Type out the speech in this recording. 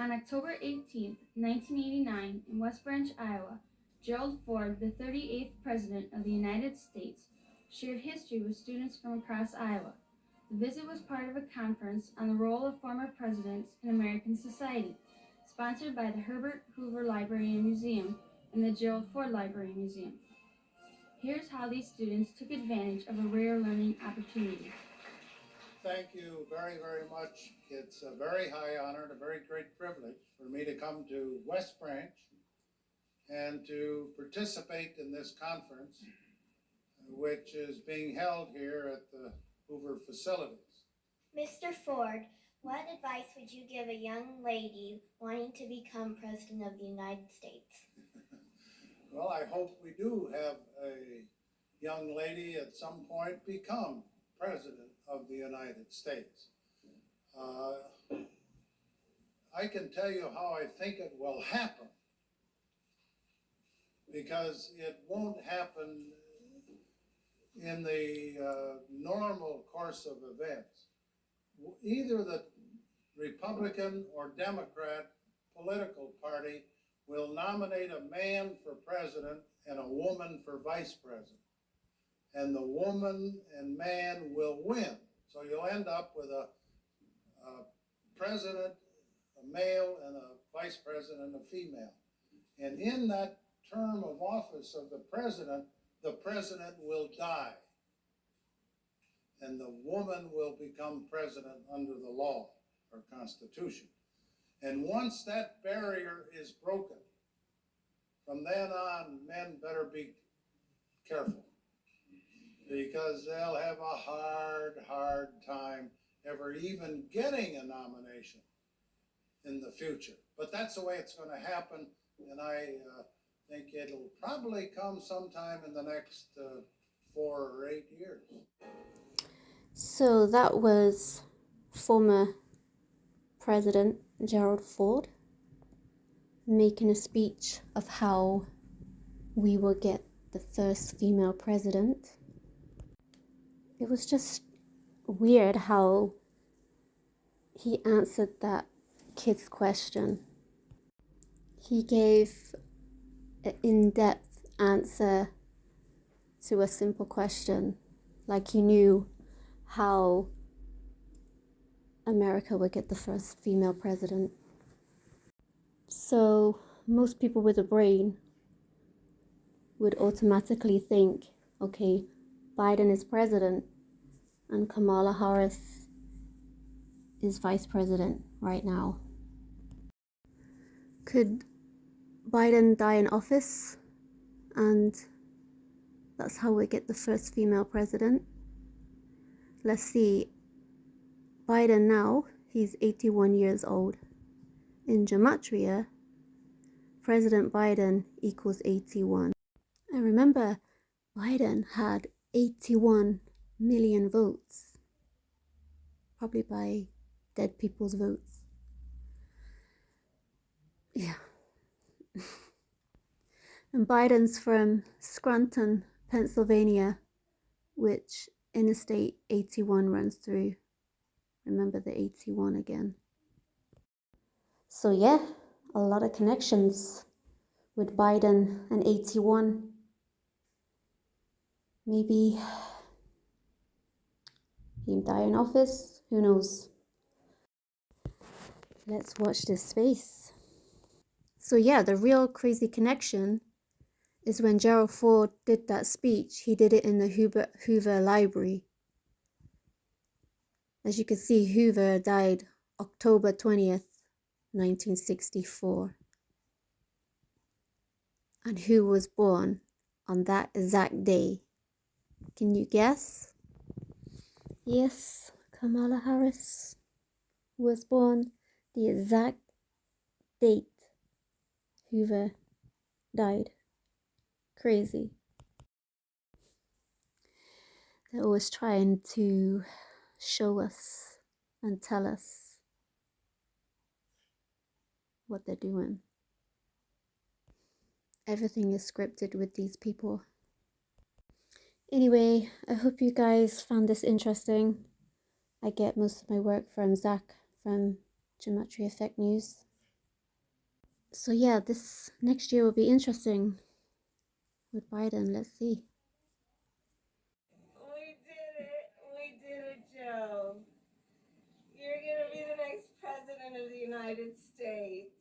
On October 18, 1989, in West Branch, Iowa, Gerald Ford, the 38th President of the United States, shared history with students from across Iowa. The visit was part of a conference on the role of former presidents in American society, sponsored by the Herbert Hoover Library and Museum and the Gerald Ford Library and Museum. Here's how these students took advantage of a rare learning opportunity. Thank you very, very much. It's a very high honor and a very great privilege for me to come to West Branch and to participate in this conference, which is being held here at the Hoover facilities. Mr. Ford, what advice would you give a young lady wanting to become President of the United States? Well, I hope we do have a young lady at some point become President of the United States. I can tell you how I think it will happen, because it won't happen in the normal course of events. Either the Republican or Democrat political party will nominate a man for president and a woman for vice president. And the woman and man will win. So you'll end up with a president, a male, and a vice president, a female. And in that term of office of the president will die. And the woman will become president under the law or constitution. And once that barrier is broken, from then on, men better be careful, because they'll have a hard time ever even getting a nomination in the future. But that's the way it's going to happen, and I think it'll probably come sometime in the next 4 or 8 years. So that was former President Gerald Ford making a speech of how we will get the first female president. It was just weird how he answered that kid's question. He gave an in-depth answer to a simple question, like he knew how America would get the first female president. So most people with a brain would automatically think, okay, Biden is president and Kamala Harris is vice president right now. Could Biden die in office and that's how we get the first female president? Let's see. Biden now, he's 81 years old. In Gematria, President Biden equals 81. I remember Biden had 81 million votes, probably by dead people's votes. Yeah. And Biden's from Scranton, Pennsylvania, which Interstate 81 runs through. Remember the 81 again. So yeah, a lot of connections with Biden and 81. Maybe he'll die in office, who knows? Let's watch this space. So yeah, the real crazy connection is when Gerald Ford did that speech, he did it in the Hoover Library. As you can see, Hoover died October 20th, 1964. And who was born on that exact day? Can you guess? Yes, Kamala Harris was born the exact date Hoover died. Crazy. They're always trying to show us and tell us what they're doing. Everything is scripted with these people. Anyway, I hope you guys found this interesting. I get most of my work from Zach from Gematria Effect News. So yeah, this next year will be interesting with Biden. Let's see. We did it. We did it, Joe. You're going to be the next president of the United States.